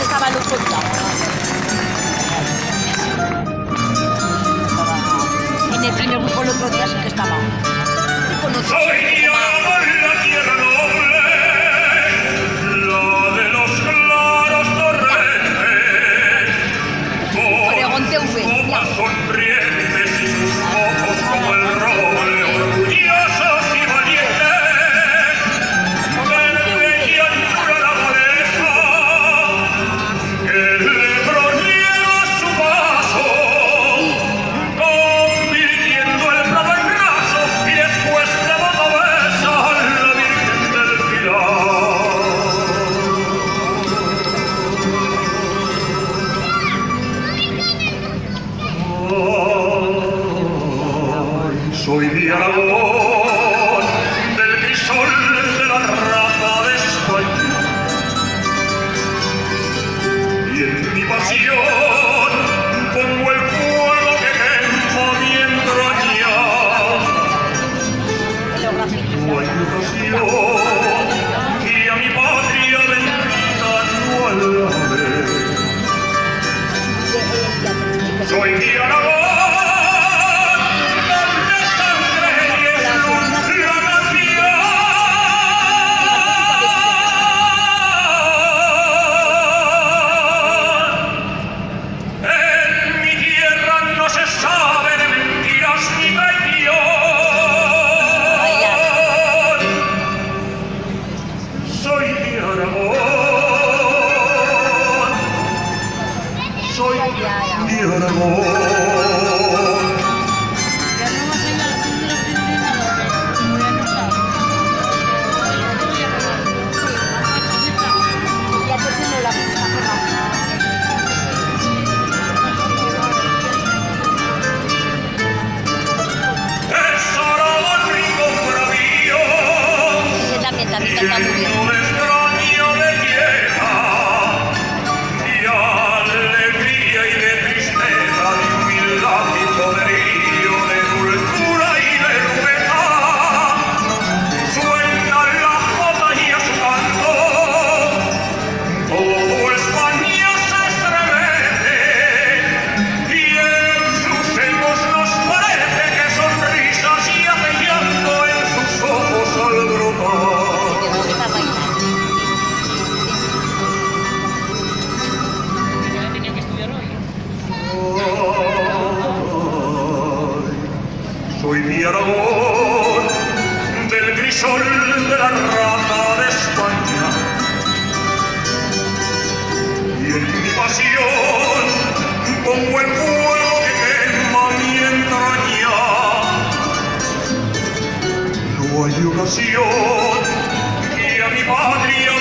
estaba Luz en el primer grupo el otro día sí que estaba. Soy Diana en la tierra noble, la de los claros torrentes, Oregón con sus TV, copas sonrientes y sus ojos como el roble, orgullosos y valientes, verde y anchura la maleza, que le prosiega su paso, convirtiendo el prado en raso y después de besa a la Virgen del Pilar. Soy de Aragón, del crisol de la raza de España, y en mi pasión pongo el fuego que quema mi entraña. No hay ocasión que a mi patria bendita no alabe. Soy de Aragón, donde sangre y es luz la nación. En mi tierra no se sabe de mentiras ni traición. Soy de Aragón, soy de Aragón. Es Aragón rico bravío, También y canta muy bien. lleno de extraña belleza, y alegría y de tristeza, de humildad y poderío, de dulzura y de rudeza. Suena la jota y a su canto, todo España se estremece, y en sus ecos nos parece que sonrisas y hace llanto en sus ojos al brotar. Soy de Aragón, del crisol de la raza de España, y en mi pasión pongo el fuego que quema mi entraña. No hay ocasión que a mi patria